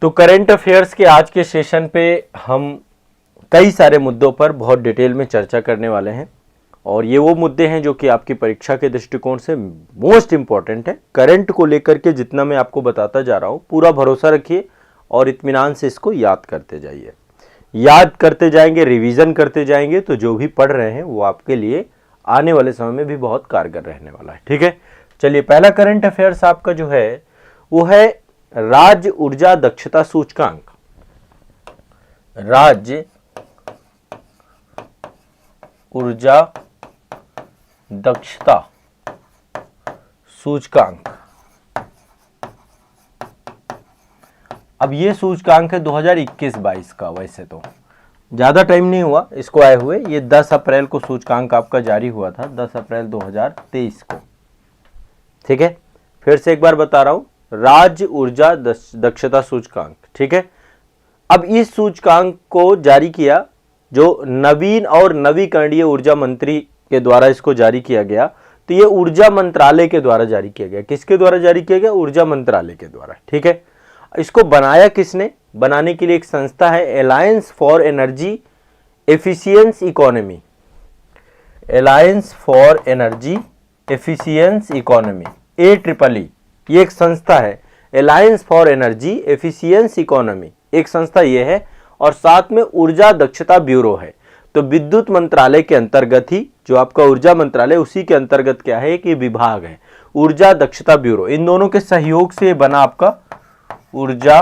तो current affairs के आज के सेशन पे हम कई सारे मुद्दों पर बहुत डिटेल में चर्चा करने वाले हैं और ये वो मुद्दे हैं जो कि आपकी परीक्षा के दृष्टिकोण से मोस्ट इंपॉर्टेंट है। करंट को लेकर के जितना मैं आपको बताता जा रहा हूँ पूरा भरोसा रखिए और इत्मीनान से इसको याद करते जाइए। याद करते जाएंगे, रिवीजन करते जाएंगे तो जो भी पढ़ रहे हैं वो आपके लिए आने वाले समय में भी बहुत कारगर रहने वाला है। ठीक है, चलिए पहला करंट अफेयर्स आपका जो है वो है राज्य ऊर्जा दक्षता सूचकांक। राज्य ऊर्जा दक्षता सूचकांक। अब ये सूचकांक है 2021-22 का। वैसे तो ज़्यादा टाइम नहीं हुआ इसको आए हुए, ये 10 अप्रैल को सूचकांक आपका जारी हुआ था, 10 अप्रैल 2023 को। ठीक है, फिर से एक बार बता रहा हूँ, राज्य ऊर्जा दक्षता सूचकांक। ठीक है, अब इस सूचकांक को जारी किया जो नवीन और नवीकरणीय ऊर्जा मंत्री के द्वारा इसको जारी किया गया। तो ये ऊर्जा मंत्रालय के द्वारा जारी किया गया। किसके द्वारा जारी किया गया? ऊर्जा मंत्रालय के द्वारा। ठीक है, इसको बनाया किसने? बनाने के लिए एक संस्था है alliance for energy efficiency economy. Alliance for energy efficiency economy, AEEE, ये एक संस्था है। Alliance for energy efficiency economy एक संस्था ये है और साथ में ऊर्जा दक्षता ब्यूरो है। तो विद्युत मंत्रालय के अंतर्गत ही जो आपका ऊर्जा मंत्रालय, उसी के अंतर्गत क्या है कि विभाग है ऊर्जा दक्षता ब्यूरो। इन दोनों के सहयोग से बना आपका ऊर्जा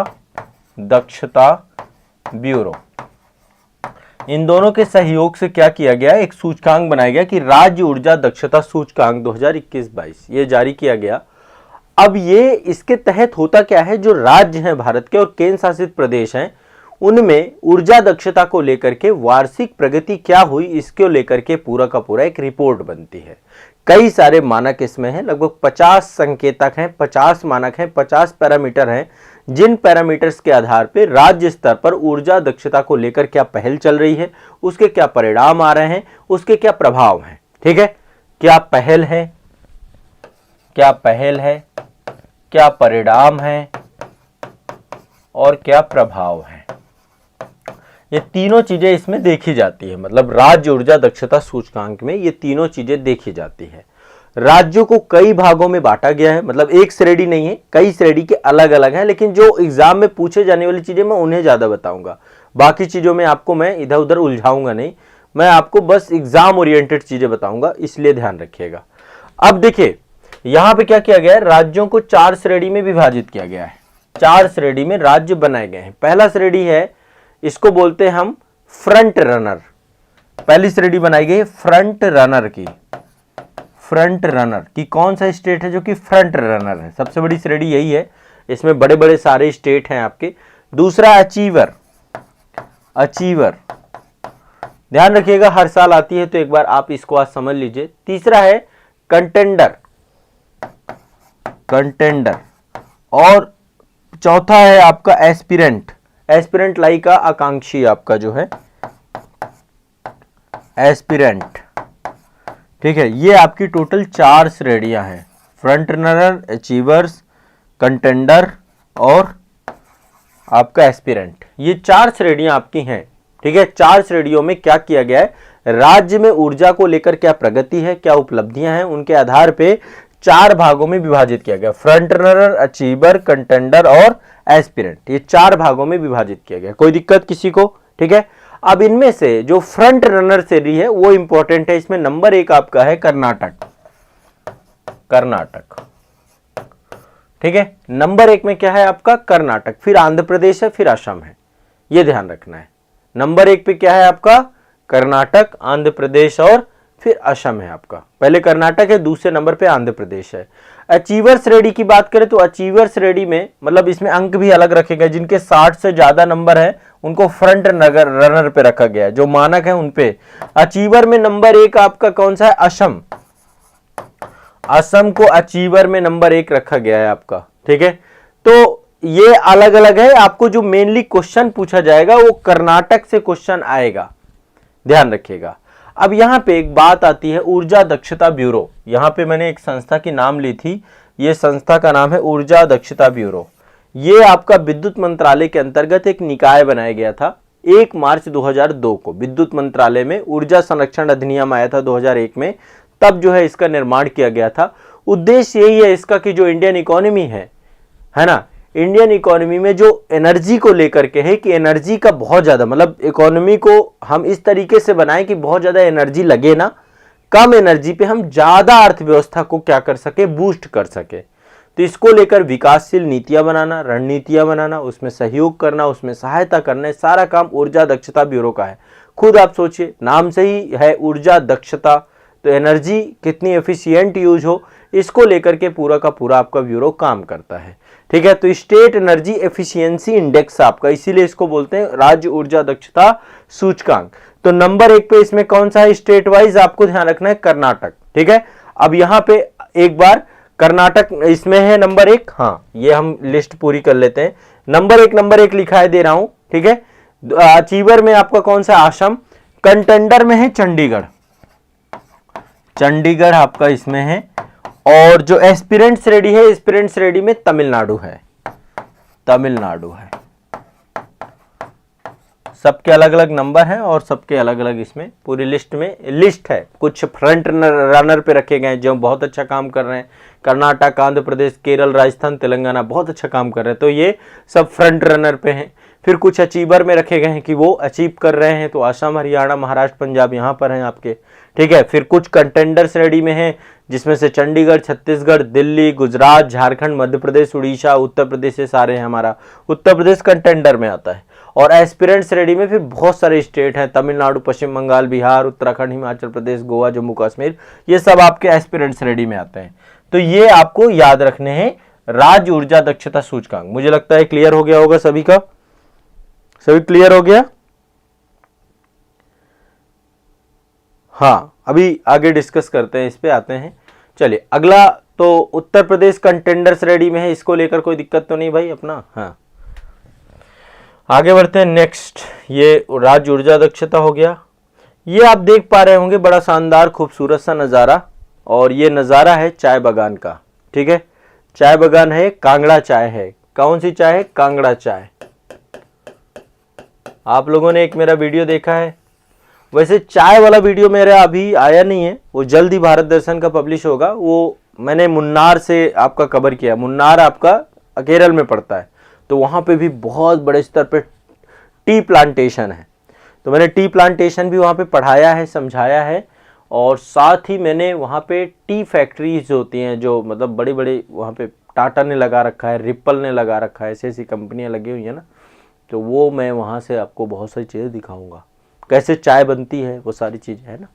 दक्षता ब्यूरो। इन दोनों के सहयोग से क्या किया गया? एक सूचकांक बनाया गया कि राज्य ऊर्जा दक्षता सूचकांक 2021-22 ये जारी किया गया। अब ये इसके तहत होता क्या है, जो राज्य हैं भारत के और केंद्र शासित प्रदेश हैं उनमें ऊर्जा दक्षता को लेकर के वार्षिक प्रगति क्या हुई इसको लेकर के पूरा का पूरा एक रिपोर्ट बनती है। कई सारे मानक इसमें हैं, लगभग 50 संकेतक हैं, 50 मानक हैं, 50 पैरामीटर हैं, जिन पैरामीटर्स के आधार पर राज्य स्तर पर ऊर्जा दक्षता को लेकर क्या पहल चल रही है, उसके क्या परिणाम आ रहे हैं, उसके क्या प्रभाव हैं। ठीक है, क्या पहल है, क्या पहल है, क्या परिणाम है और क्या प्रभाव है, ये तीनों चीजें इसमें देखी जाती है। मतलब राज्य ऊर्जा दक्षता सूचकांक में ये तीनों चीजें देखी जाती है। राज्यों को कई भागों में बांटा गया है, मतलब एक श्रेणी नहीं है, कई श्रेणी के अलग अलग हैं, लेकिन जो एग्जाम में पूछे जाने वाली चीजें मैं उन्हें ज्यादा बताऊंगा। बाकी चीजों में आपको मैं इधर उधर उलझाऊंगा नहीं, मैं आपको बस एग्जाम ओरिएंटेड चीजें बताऊंगा, इसलिए ध्यान रखिएगा। अब देखिए यहां पे क्या किया गया है, राज्यों को 4 श्रेणी में विभाजित किया गया है। 4 श्रेणी में राज्य बनाए गए हैं। पहला श्रेणी है, इसको बोलते हैं हम फ्रंट रनर। पहली श्रेणी बनाई गई है फ्रंट रनर की। फ्रंट रनर की कौन सा स्टेट है जो कि फ्रंट रनर है? सबसे बड़ी श्रेणी यही है, इसमें बड़े बड़े सारे स्टेट हैं आपके। दूसरा अचीवर, अचीवर ध्यान रखिएगा, हर साल आती है तो एक बार आप इसको आज समझ लीजिए। तीसरा है कंटेंडर, कंटेंडर, और चौथा है आपका एस्पिरेंट। एस्पिरेंट लाइक का आकांक्षी आपका जो है एस्पिरेंट। ठीक है, ये आपकी टोटल 4 श्रेणियां हैं, फ्रंट रनर, अचीवर्स, कंटेंडर और आपका एस्पिरेंट। ये 4 श्रेणियां आपकी हैं। ठीक है, 4 श्रेणियों में क्या किया गया है, राज्य में ऊर्जा को लेकर क्या प्रगति है, क्या उपलब्धियां हैं, उनके आधार पे 4 भागों में विभाजित किया गया। फ्रंट रनर, अचीवर, कंटेंडर और एस्पिरेंट, ये 4 भागों में विभाजित किया गया। कोई दिक्कत किसी को? ठीक है, अब इनमें से जो फ्रंट रनर श्रेणी है वो इंपॉर्टेंट है। इसमें नंबर 1 आपका है कर्नाटक। कर्नाटक, ठीक है, नंबर 1 में क्या है आपका? कर्नाटक, फिर आंध्र प्रदेश है, फिर असम है, ये ध्यान रखना है। नंबर 1 पे क्या है आपका? कर्नाटक, आंध्र प्रदेश और फिर असम है आपका। पहले कर्नाटक है, दूसरे नंबर पे आंध्र प्रदेश है। अचीवर श्रेणी की बात करें तो अचीवर श्रेणी में मतलब इसमें अंक भी अलग रखे गए, जिनके 60 से ज्यादा नंबर है उनको फ्रंट रनर पे रखा गया है, जो मानक है उनपे। अचीवर में नंबर 1 आपका कौन सा है? असम। असम को अचीवर में नंबर 1 रखा गया है आपका। ठीक है, तो ये अलग अलग है। आपको जो मेनली क्वेश्चन पूछा जाएगा वो कर्नाटक से क्वेश्चन आएगा, ध्यान रखिएगा। अब यहां पे एक बात आती है ऊर्जा दक्षता ब्यूरो। यहां पे मैंने एक संस्था की नाम ली थी, ये संस्था का नाम है ऊर्जा दक्षता ब्यूरो। ये आपका विद्युत मंत्रालय के अंतर्गत एक निकाय बनाया गया था 1 मार्च 2002 को। विद्युत मंत्रालय में ऊर्जा संरक्षण अधिनियम आया था 2001 में, तब जो है इसका निर्माण किया गया था। उद्देश्य यही है इसका कि जो इंडियन इकोनॉमी है ना, इंडियन इकोनॉमी में जो एनर्जी को लेकर के है कि एनर्जी का बहुत ज्यादा, मतलब इकोनॉमी को हम इस तरीके से बनाएं कि बहुत ज्यादा एनर्जी लगे ना, कम एनर्जी पे हम ज्यादा अर्थव्यवस्था को क्या कर सके, बूस्ट कर सके। तो इसको लेकर विकासशील नीतियां बनाना, रणनीतियां बनाना, उसमें सहयोग करना, उसमें सहायता करना, सारा काम ऊर्जा दक्षता ब्यूरो का है। खुद आप सोचिए, नाम से ही है ऊर्जा दक्षता, तो एनर्जी कितनी एफिशिएंट यूज हो, इसको लेकर के पूरा का पूरा आपका ब्यूरो काम करता है। ठीक है, तो स्टेट एनर्जी एफिशिएंसी इंडेक्स आपका, इसीलिए इसको बोलते हैं राज्य ऊर्जा दक्षता सूचकांक। तो नंबर 1 पे इसमें कौन सा है स्टेट वाइज, आपको ध्यान रखना है कर्नाटक। ठीक है, अब यहां पे एक बार कर्नाटक इसमें है नंबर 1। हाँ, ये हम लिस्ट पूरी कर लेते हैं। नंबर 1 लिखा है, दे रहा हूं। ठीक है, अचीवर में आपका कौन सा, असम। कंटेंडर में है चंडीगढ़, चंडीगढ़ आपका इसमें है। और जो एस्पिरेंट्स रेडी है, एस्पिरेंट्स रेडी में तमिलनाडु है, तमिलनाडु है। सबके अलग अलग नंबर हैं और सबके अलग अलग इसमें पूरी लिस्ट में लिस्ट है। कुछ फ्रंट रनर पे रखे गए हैं जो बहुत अच्छा काम कर रहे हैं। कर्नाटक, आंध्र प्रदेश, केरल, राजस्थान, तेलंगाना बहुत अच्छा काम कर रहे हैं, तो ये सब फ्रंट रनर पे हैं। फिर कुछ अचीवर में रखे गए हैं कि वो अचीव कर रहे हैं, तो असम, हरियाणा, महाराष्ट्र, पंजाब यहाँ पर हैं आपके। ठीक है, फिर कुछ कंटेंडर्स रेडी में हैं, जिसमें से चंडीगढ़, छत्तीसगढ़, दिल्ली, गुजरात, झारखंड, मध्य प्रदेश, उड़ीसा, उत्तर प्रदेश, ये सारे हैं। हमारा उत्तर प्रदेश कंटेंडर में आता है। और एस्पिरेंट्स रेडी में फिर बहुत सारे स्टेट हैं, तमिलनाडु, पश्चिम बंगाल, बिहार, उत्तराखंड, हिमाचल प्रदेश, गोवा, जम्मू कश्मीर, ये सब आपके एस्पिरेंट्स रेडी में आते हैं। तो ये आपको याद रखने हैं राज्य ऊर्जा दक्षता सूचकांक। मुझे लगता है क्लियर हो गया होगा सभी का, सभी क्लियर हो गया। हाँ, अभी आगे डिस्कस करते हैं, इस पे आते हैं। चलिए अगला, तो उत्तर प्रदेश कंटेंडर्स रेडी में है, इसको लेकर कोई दिक्कत तो नहीं भाई अपना। हाँ, आगे बढ़ते हैं। नेक्स्ट, ये राज्य ऊर्जा दक्षता हो गया। ये आप देख पा रहे होंगे बड़ा शानदार खूबसूरत सा नज़ारा, और ये नज़ारा है चाय बागान का। ठीक है, चाय बागान है, कांगड़ा चाय है। कौन सी चाय है, कांगड़ा चाय। आप लोगों ने एक मेरा वीडियो देखा है, वैसे चाय वाला वीडियो मेरा अभी आया नहीं है, वो जल्द ही भारत दर्शन का पब्लिश होगा। वो मैंने मुन्नार से आपका कवर किया। मुन्नार आपका केरल में पड़ता है, तो वहाँ पे भी बहुत बड़े स्तर पे टी प्लांटेशन है। तो मैंने टी प्लांटेशन भी वहाँ पे पढ़ाया है, समझाया है, और साथ ही मैंने वहाँ पे टी फैक्ट्रीज होती हैं, जो मतलब बड़ी बड़ी वहाँ पे टाटा ने लगा रखा है, रिपल ने लगा रखा है, ऐसी ऐसी कंपनियाँ लगी हुई हैं ना, तो वो मैं वहाँ से आपको बहुत सारी चीज़ें दिखाऊंगा, कैसे चाय बनती है, वो सारी चीज़ें है ना।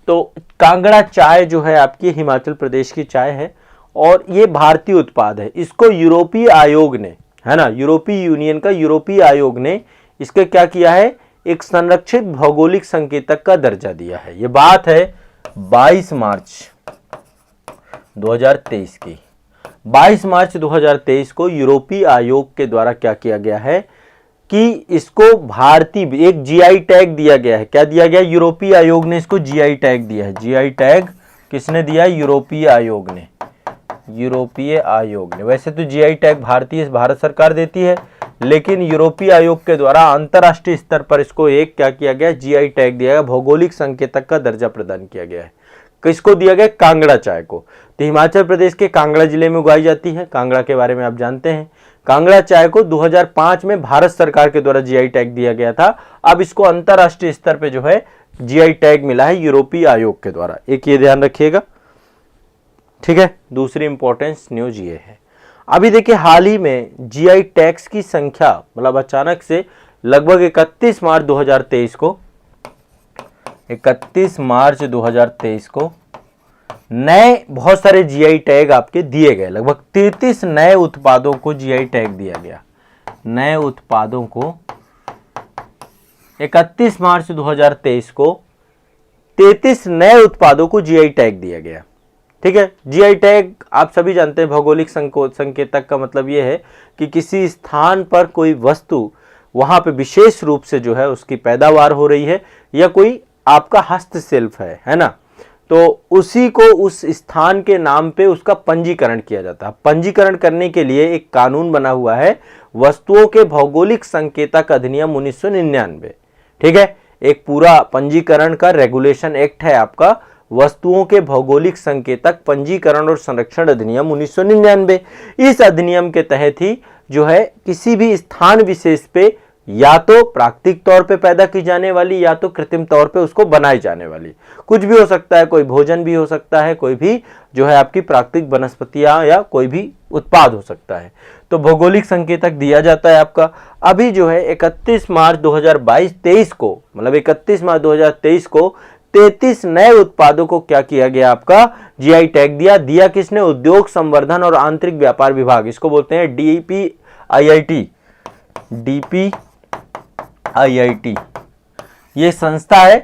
तो कांगड़ा चाय जो है आपकी हिमाचल प्रदेश की चाय है, और ये भारतीय उत्पाद है। इसको यूरोपीय आयोग ने, है ना, यूरोपीय यूनियन का यूरोपीय आयोग ने इसका क्या किया है, एक संरक्षित भौगोलिक संकेतक का दर्जा दिया है। ये बात है 22 मार्च 2023 की। 22 मार्च 2023 को यूरोपीय आयोग के द्वारा क्या किया गया है कि इसको भारतीय एक जीआई टैग दिया गया है। क्या दिया गया, यूरोपीय आयोग ने इसको जीआई टैग दिया है। जीआई टैग किसने दिया, यूरोपीय आयोग ने। यूरोपीय आयोग ने, वैसे तो जीआई टैग भारत सरकार देती है, लेकिन यूरोपीय आयोग के द्वारा अंतरराष्ट्रीय स्तर पर इसको एक क्या किया गया, जीआई टैग दिया गया, भौगोलिक संकेतक का दर्जा प्रदान किया गया है। किसको दिया गया, कांगड़ा चाय को। तो हिमाचल प्रदेश के कांगड़ा जिले में उगाई जाती है। कांगड़ा के बारे में आप जानते हैं। कांगड़ा चाय को 2005 में भारत सरकार के द्वारा जीआई टैग दिया गया था। अब इसको अंतरराष्ट्रीय स्तर पे जो है जीआई टैग मिला है यूरोपीय आयोग के द्वारा। एक ये ध्यान रखिएगा, ठीक है। दूसरी इंपॉर्टेंस न्यूज ये है, अभी देखिए हाल ही में जीआई टैग्स की संख्या मतलब अचानक से लगभग 31 मार्च 2023 को नए बहुत सारे जीआई टैग आपके दिए गए। लगभग 33 नए उत्पादों को जीआई टैग दिया गया। नए उत्पादों को 31 मार्च 2023 को 33 नए उत्पादों को जीआई टैग दिया गया। ठीक है, जीआई टैग आप सभी जानते हैं, भौगोलिक संकेतक का मतलब यह है कि किसी स्थान पर कोई वस्तु वहां पे विशेष रूप से जो है उसकी पैदावार हो रही है या कोई आपका हस्तशिल्प है ना, तो उसी को उस स्थान के नाम पे उसका पंजीकरण किया जाता है। पंजीकरण करने के लिए एक कानून बना हुआ है, वस्तुओं के भौगोलिक संकेतक अधिनियम 1999। ठीक है, एक पूरा पंजीकरण का रेगुलेशन एक्ट है आपका, वस्तुओं के भौगोलिक संकेतक पंजीकरण और संरक्षण अधिनियम 1999। इस अधिनियम के तहत ही जो है किसी भी स्थान विशेष पे या तो प्राकृतिक तौर पे पैदा की जाने वाली या तो कृत्रिम तौर पे उसको बनाई जाने वाली, कुछ भी हो सकता है, कोई भोजन भी हो सकता है, कोई भी जो है आपकी प्राकृतिक वनस्पतियां या कोई भी उत्पाद हो सकता है, तो भौगोलिक संकेतक दिया जाता है आपका। अभी जो है 31 मार्च 2023 को, मतलब 31 मार्च 2023 को 33 नए उत्पादों को क्या किया गया आपका, जीआई टैग दिया किसने, उद्योग संवर्धन और आंतरिक व्यापार विभाग, इसको बोलते हैं DPIIT, ये संस्था है।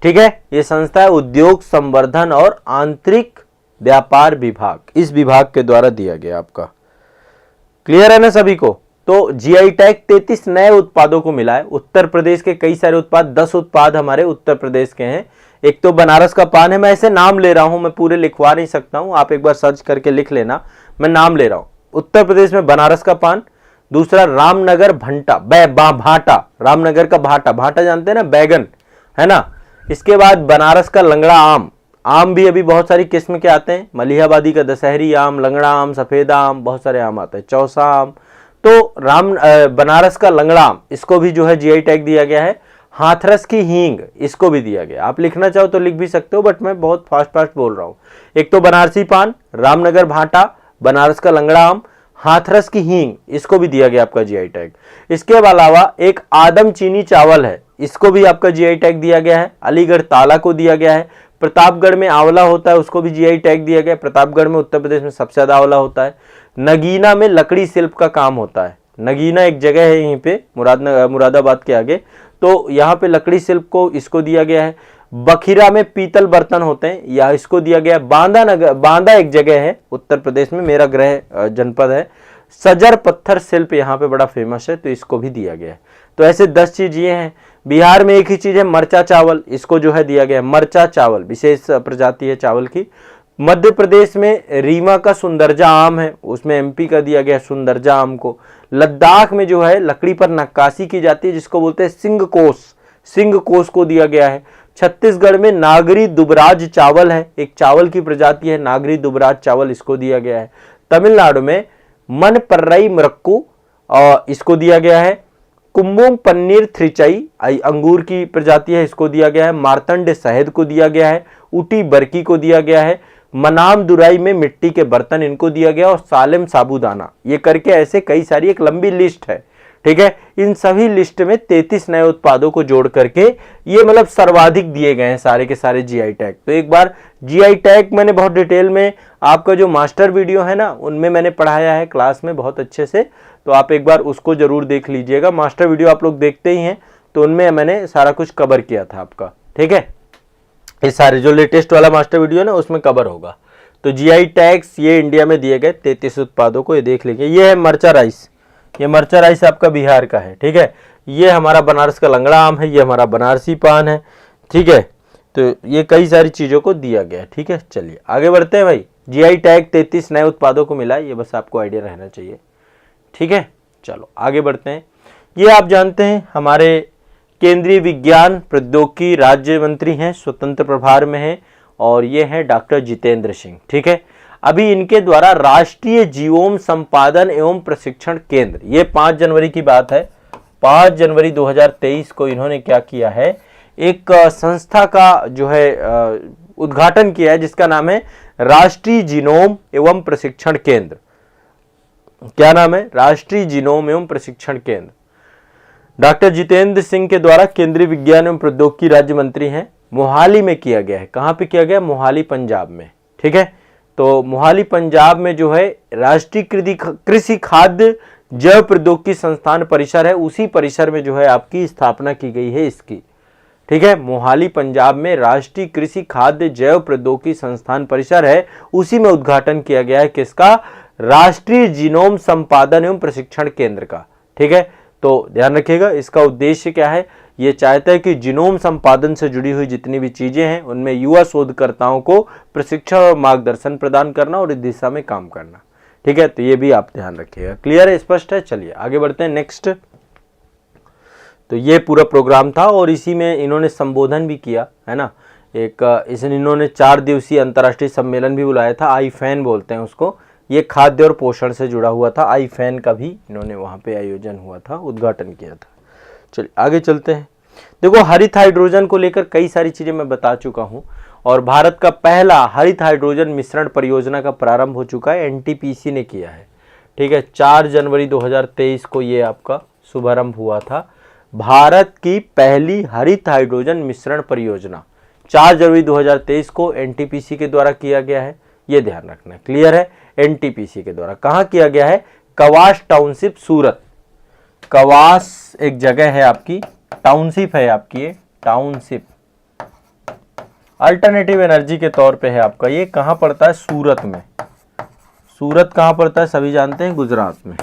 ठीक है, ये संस्था है उद्योग संवर्धन और आंतरिक व्यापार विभाग, इस विभाग के द्वारा दिया गया आपका। क्लियर है ना सभी को? तो जीआई टैग 33 नए उत्पादों को मिला है। उत्तर प्रदेश के कई सारे उत्पाद, 10 उत्पाद हमारे उत्तर प्रदेश के हैं। एक तो बनारस का पान है, मैं ऐसे नाम ले रहा हूं, मैं पूरे लिखवा नहीं सकता हूं, आप एक बार सर्च करके लिख लेना, मैं नाम ले रहा हूं। उत्तर प्रदेश में बनारस का पान, दूसरा रामनगर भाटा, रामनगर का भाटा जानते हैं ना, बैगन है ना। इसके बाद बनारस का लंगड़ा आम भी अभी बहुत सारी किस्म के आते हैं, मलिहाबादी का दशहरी आम, लंगड़ा आम, सफेद आम, बहुत सारे आम आते हैं, चौसा आम। तो बनारस का लंगड़ा आम, इसको भी जो है जीआई टैग दिया गया है। हाथरस की हींग, इसको भी दिया गया। आप लिखना चाहो तो लिख भी सकते हो, बट मैं बहुत फास्ट बोल रहा हूं। एक तो बनारसी पान, रामनगर भाटा, बनारस का लंगड़ा आम, हाथरस की हींग, इसको भी दिया गया आपका जीआई टैग। इसके अलावा एक आदम चीनी चावल है, इसको भी आपका जीआई टैग दिया गया है। अलीगढ़ ताला को दिया गया है। प्रतापगढ़ में आंवला होता है, उसको भी जीआई टैग दिया गया। प्रतापगढ़ में उत्तर प्रदेश में सबसे ज्यादा आंवला होता है। नगीना में लकड़ी शिल्प का काम होता है। नगीना एक जगह है यहीं पे मुरादाबाद के आगे, तो यहाँ पे लकड़ी शिल्प को इसको दिया गया है। बखीरा में पीतल बर्तन होते हैं, या इसको दिया गया है। बांदा एक जगह है उत्तर प्रदेश में, मेरा गृह जनपद है। सजर पत्थर शिल्प यहाँ पे बड़ा फेमस है, तो इसको भी दिया गया है। तो ऐसे 10 चीज ये हैं। बिहार में एक ही चीज है, मरचा चावल, इसको जो है दिया गया है। मरचा चावल विशेष प्रजाति है चावल की। मध्य प्रदेश में रीवा का सुंदरजा आम है, उसमें एमपी का दिया गया सुंदरजा आम को। लद्दाख में जो है लकड़ी पर नक्काशी की जाती है, जिसको बोलते हैं सिंग कोस को दिया गया है। छत्तीसगढ़ में नागरी दुबराज चावल है, एक चावल की प्रजाति है नागरी दुबराज चावल, इसको दिया गया है। तमिलनाडु में मनपर्रई मरक्कू, और इसको दिया गया है। कुंबुम पन्नीर थ्रिचई अंगूर की प्रजाति है, इसको दिया गया है। मार्तंड शहद को दिया गया है। ऊटी बरकी को दिया गया है। मनाम दुराई में मिट्टी के बर्तन, इनको दिया गया। और सालेम साबूदाना, ये करके ऐसे कई सारी एक लंबी लिस्ट है। ठीक है, इन सभी लिस्ट में 33 नए उत्पादों को जोड़ करके ये मतलब सर्वाधिक दिए गए हैं सारे के सारे जीआई टैग। तो एक बार जीआई टैग मैंने बहुत डिटेल में आपका जो मास्टर वीडियो है ना, उनमें मैंने पढ़ाया है क्लास में बहुत अच्छे से, तो आप एक बार उसको जरूर देख लीजिएगा। मास्टर वीडियो आप लोग देखते ही हैं, तो उनमें मैंने सारा कुछ कवर किया था आपका। ठीक है, ये सारे जो लेटेस्ट वाला मास्टर वीडियो ना उसमें कवर होगा। तो जीआई टैग्स ये इंडिया में दिए गए 33 उत्पादों को, ये देख लीजिए। ये है मरचा राइस, ये मरचा राइस आपका बिहार का है। ठीक है, ये हमारा बनारस का लंगड़ा आम है, ये हमारा बनारसी पान है। ठीक है, तो ये कई सारी चीज़ों को दिया गया है। ठीक है, चलिए आगे बढ़ते हैं भाई। जीआई टैग 33 नए उत्पादों को मिला, ये बस आपको आइडिया रहना चाहिए। ठीक है, चलो आगे बढ़ते हैं। ये आप जानते हैं हमारे केंद्रीय विज्ञान प्रौद्योगिकी राज्य मंत्री हैं, स्वतंत्र प्रभार में हैं, और ये हैं डॉक्टर जितेंद्र सिंह। ठीक है, अभी इनके द्वारा राष्ट्रीय जीवोम संपादन एवं प्रशिक्षण केंद्र, ये 5 जनवरी की बात है, 5 जनवरी 2023 को इन्होंने क्या किया है, एक संस्था का जो है उद्घाटन किया है, जिसका नाम है राष्ट्रीय जीनोम एवं प्रशिक्षण केंद्र। क्या नाम है? राष्ट्रीय जीनोम एवं प्रशिक्षण केंद्र। डॉक्टर जितेंद्र सिंह के द्वारा केंद्रीय विज्ञान एवं प्रौद्योगिकी राज्य मंत्री हैं, मोहाली में किया गया है। कहां पे किया गया? मोहाली पंजाब में। ठीक है, तो मोहाली पंजाब में जो है राष्ट्रीय कृषि खाद्य जैव प्रौद्योगिकी संस्थान परिसर है, उसी परिसर में जो है आपकी स्थापना की गई है इसकी। ठीक है, मोहाली पंजाब में राष्ट्रीय कृषि खाद्य जैव प्रौद्योगिकी संस्थान परिसर है, उसी में उद्घाटन किया गया है किसका? राष्ट्रीय जीनोम संपादन एवं प्रशिक्षण केंद्र का। ठीक है, तो ध्यान रखिएगा इसका उद्देश्य क्या है। ये चाहता है कि जीनोम संपादन से जुड़ी हुई जितनी भी चीजें हैं उनमें युवा शोधकर्ताओं को प्रशिक्षण और मार्गदर्शन प्रदान करना और इस दिशा में काम करना। ठीक है, तो ये भी आप ध्यान रखिएगा। क्लियर है, स्पष्ट है? चलिए आगे बढ़ते हैं नेक्स्ट। तो ये पूरा प्रोग्राम था और इसी में इन्होंने संबोधन भी किया है ना। इन्होंने 4 दिवसीय अंतर्राष्ट्रीय सम्मेलन भी बुलाया था, आईफैन बोलते हैं उसको। ये खाद्य और पोषण से जुड़ा हुआ था, आईफैन का भी इन्होंने वहाँ पे आयोजन हुआ था, उद्घाटन किया था। चलिए आगे चलते हैं। देखो, हरित हाइड्रोजन को लेकर कई सारी चीज़ें मैं बता चुका हूँ और भारत का पहला हरित हाइड्रोजन मिश्रण परियोजना का प्रारंभ हो चुका है, एनटीपीसी ने किया है। ठीक है, 4 जनवरी 2023 को ये आपका शुभारंभ हुआ था। भारत की पहली हरित हाइड्रोजन मिश्रण परियोजना 4 जनवरी 2023 को एनटीपीसी के द्वारा किया गया है, ये ध्यान रखना। क्लियर है? एनटीपीसी के द्वारा कहाँ किया गया है? कवास टाउनशिप, सूरत। कवास एक जगह है आपकी, टाउनशिप है आपकी, ये टाउनशिप अल्टरनेटिव एनर्जी के तौर पे है आपका। ये कहाँ पड़ता है? सूरत में। सूरत कहाँ पड़ता है? सभी जानते हैं, गुजरात में।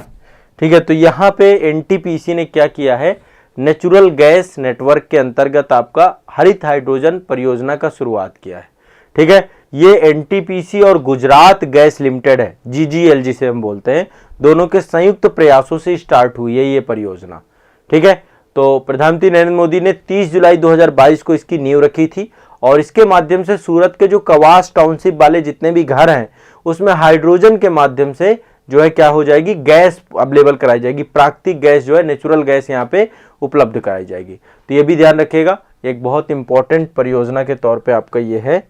ठीक है, तो यहाँ पे एनटीपीसी ने क्या किया है? नेचुरल गैस नेटवर्क के अंतर्गत आपका हरित हाइड्रोजन परियोजना का शुरुआत किया है। ठीक है, ये एनटीपीसी और गुजरात गैस लिमिटेड है, जीजीएल जिसे हम बोलते हैं, दोनों के संयुक्त प्रयासों से स्टार्ट हुई है ये परियोजना। ठीक है, तो प्रधानमंत्री नरेंद्र मोदी ने 30 जुलाई 2022 को इसकी नींव रखी थी और इसके माध्यम से सूरत के जो कवास टाउनशिप वाले जितने भी घर हैं उसमें हाइड्रोजन के माध्यम से जो है क्या हो जाएगी? गैस अवेलेबल कराई जाएगी, प्राकृतिक गैस जो है, नेचुरल गैस यहाँ पे उपलब्ध कराई जाएगी। तो ये भी ध्यान रखिएगा, एक बहुत इंपॉर्टेंट परियोजना के तौर पे आपका ये है।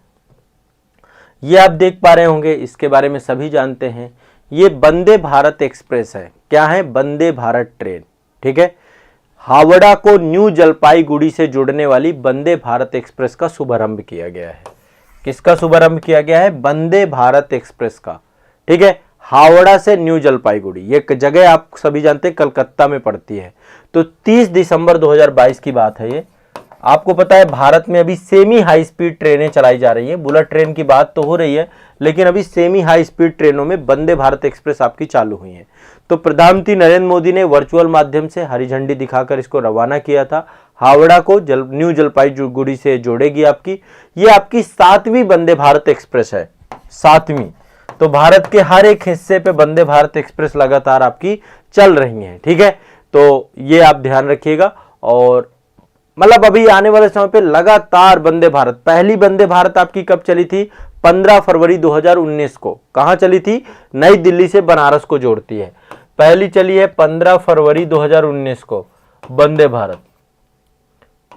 ये आप देख पा रहे होंगे, इसके बारे में सभी जानते हैं, ये वंदे भारत एक्सप्रेस है। क्या है? वंदे भारत ट्रेन। ठीक है, हावड़ा को न्यू जलपाईगुड़ी से जोड़ने वाली वंदे भारत एक्सप्रेस का शुभारंभ किया गया है। किसका शुभारंभ किया गया है? वंदे भारत एक्सप्रेस का। ठीक है, हावड़ा से न्यू जलपाईगुड़ी, ये जगह आप सभी जानते हैं कलकत्ता में पड़ती है। तो 30 दिसंबर 2022 की बात है ये। आपको पता है भारत में अभी सेमी हाई स्पीड ट्रेनें चलाई जा रही हैं, बुलेट ट्रेन की बात तो हो रही है, लेकिन अभी सेमी हाई स्पीड ट्रेनों में वंदे भारत एक्सप्रेस आपकी चालू हुई है। तो प्रधानमंत्री नरेंद्र मोदी ने वर्चुअल माध्यम से हरी झंडी दिखाकर इसको रवाना किया था। हावड़ा को न्यू जलपाईगुड़ी से जोड़ेगी आपकी। ये आपकी 7वीं वंदे भारत एक्सप्रेस है, 7वीं। तो भारत के हर एक हिस्से पे वंदे भारत एक्सप्रेस लगातार आपकी चल रही हैं। ठीक है, तो ये आप ध्यान रखिएगा। और मतलब अभी आने वाले समय पे लगातार वंदे भारत, पहली वंदे भारत आपकी कब चली थी? 15 फरवरी 2019 को। कहां चली थी? नई दिल्ली से बनारस को जोड़ती है। पहली चली है 15 फरवरी 2019 को वंदे भारत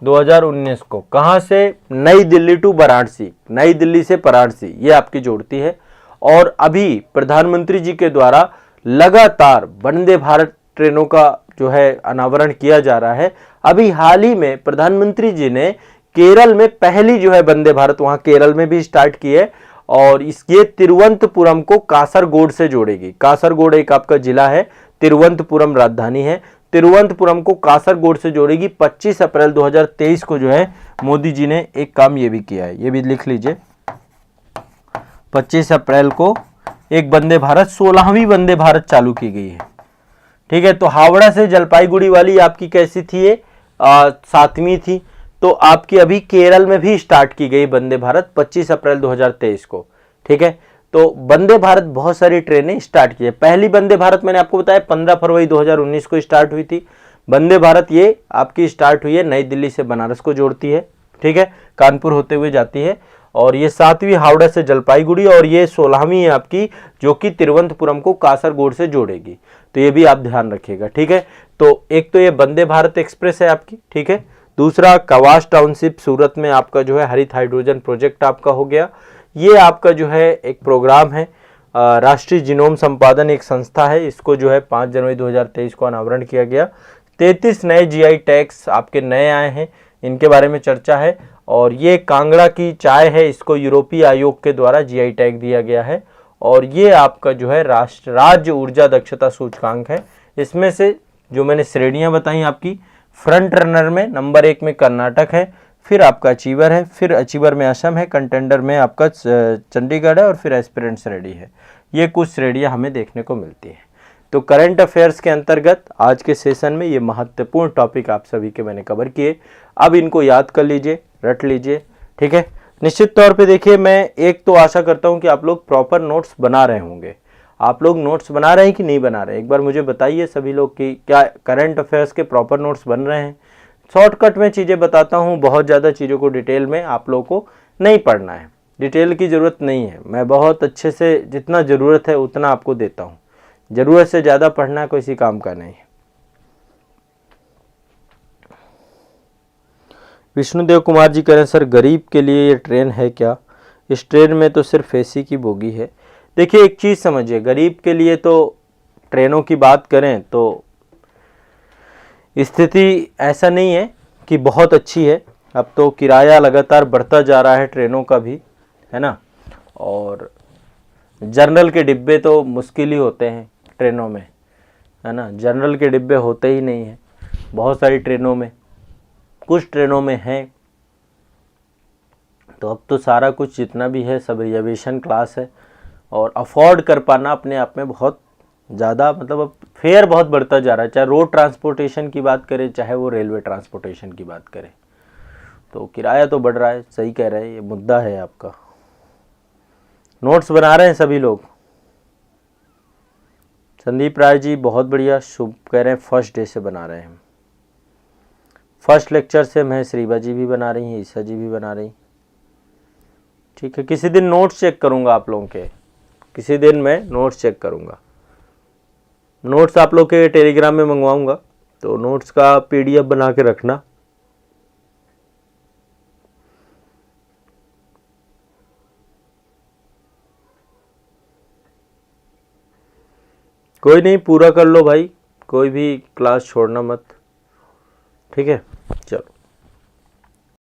2019 को। कहां से? नई दिल्ली टू वाराणसी, नई दिल्ली से वाराणसी, ये आपकी जोड़ती है। और अभी प्रधानमंत्री जी के द्वारा लगातार वंदे भारत ट्रेनों का जो है अनावरण किया जा रहा है। अभी हाल ही में प्रधानमंत्री जी ने केरल में पहली जो है वंदे भारत वहां केरल में भी स्टार्ट की है और ये तिरुवनंतपुरम को कासरगोड से जोड़ेगी। कासरगोड एक आपका जिला है, तिरुवनंतपुरम राजधानी है। तिरुवनंतपुरम को कासरगोड से जोड़ेगी। 25 अप्रैल 2023 को जो है मोदी जी ने एक काम ये भी किया है, ये भी लिख लीजिए। 25 अप्रैल को एक वंदे भारत, 16वीं वंदे भारत चालू की गई है। ठीक है, तो हावड़ा से जलपाईगुड़ी वाली आपकी कैसी थी? ये 7वीं थी। तो आपकी अभी केरल में भी स्टार्ट की गई वंदे भारत 25 अप्रैल 2023 को। ठीक है, तो वंदे भारत बहुत सारी ट्रेनें स्टार्ट की है। पहली वंदे भारत मैंने आपको बताया 15 फरवरी 2019 को स्टार्ट हुई थी। वंदे भारत ये आपकी स्टार्ट हुई है, नई दिल्ली से बनारस को जोड़ती है। ठीक है, कानपुर होते हुए जाती है। और ये 7वीं हावड़ा से जलपाईगुड़ी और ये 16वीं है आपकी जो कि तिरुवनंतपुरम को कासरगोड से जोड़ेगी। तो ये भी आप ध्यान रखिएगा। ठीक है, तो एक तो ये वंदे भारत एक्सप्रेस है आपकी। ठीक है, दूसरा कवास टाउनशिप सूरत में आपका जो है हरित हाइड्रोजन प्रोजेक्ट आपका हो गया। ये आपका जो है एक प्रोग्राम है, राष्ट्रीय जीनोम संपादन एक संस्था है, इसको जो है 5 जनवरी 2023 को अनावरण किया गया। 33 नए जीआई टैग्स आपके नए आए हैं, इनके बारे में चर्चा है। और ये कांगड़ा की चाय है, इसको यूरोपीय आयोग के द्वारा जीआई टैग दिया गया है। और ये आपका जो है राज्य ऊर्जा दक्षता सूचकांक है। इसमें से जो मैंने श्रेणियां बताई आपकी, फ्रंट रनर में नंबर 1 में कर्नाटक है, फिर आपका अचीवर है, फिर अचीवर में असम है, कंटेंडर में आपका चंडीगढ़ है और फिर एस्पिरेंट्स रेडी है। ये कुछ श्रेणियां हमें देखने को मिलती हैं। तो करंट अफेयर्स के अंतर्गत आज के सेशन में ये महत्वपूर्ण टॉपिक आप सभी के मैंने कवर किए। अब इनको याद कर लीजिए, रट लीजिए, ठीक है। निश्चित तौर पे देखिए, मैं एक तो आशा करता हूँ कि आप लोग प्रॉपर नोट्स बना रहे होंगे। आप लोग नोट्स बना रहे हैं कि नहीं बना रहे, एक बार मुझे बताइए सभी लोग कि क्या करंट अफेयर्स के प्रॉपर नोट्स बन रहे हैं। शॉर्टकट में चीज़ें बताता हूँ, बहुत ज़्यादा चीज़ों को डिटेल में आप लोगों को नहीं पढ़ना है, डिटेल की ज़रूरत नहीं है। मैं बहुत अच्छे से जितना ज़रूरत है उतना आपको देता हूँ, ज़रूरत से ज़्यादा पढ़ना किसी काम का नहीं। विष्णुदेव कुमार जी कह रहे हैं सर गरीब के लिए ये ट्रेन है क्या? इस ट्रेन में तो सिर्फ एसी की बोगी है। देखिए एक चीज़ समझिए, गरीब के लिए तो ट्रेनों की बात करें तो स्थिति ऐसा नहीं है कि बहुत अच्छी है। अब तो किराया लगातार बढ़ता जा रहा है ट्रेनों का भी, है ना। और जनरल के डिब्बे तो मुश्किल ही होते हैं ट्रेनों में, है ना। जनरल के डिब्बे होते ही नहीं हैं बहुत सारी ट्रेनों में, कुछ ट्रेनों में हैं। तो अब तो सारा कुछ जितना भी है सब रिजर्वेशन क्लास है, और अफोर्ड कर पाना अपने आप में बहुत ज़्यादा, मतलब अब फेयर बहुत बढ़ता जा रहा है। चाहे रोड ट्रांसपोर्टेशन की बात करें, चाहे वो रेलवे ट्रांसपोर्टेशन की बात करें, तो किराया तो बढ़ रहा है। सही कह रहे हैं, ये मुद्दा है आपका। नोट्स बना रहे हैं सभी लोग। संदीप राय जी बहुत बढ़िया, शुभ कह रहे हैं फर्स्ट डे से बना रहे हैं। फर्स्ट लेक्चर से महेश रीवा जी भी बना रही हैं, ईसा जी भी बना रही। ठीक है, किसी दिन नोट्स चेक करूंगा आप लोगों के, किसी दिन मैं नोट्स चेक करूंगा। नोट्स आप लोग के टेलीग्राम में मंगवाऊंगा, तो नोट्स का पीडीएफ बना के रखना। कोई नहीं, पूरा कर लो भाई, कोई भी क्लास छोड़ना मत, ठीक है।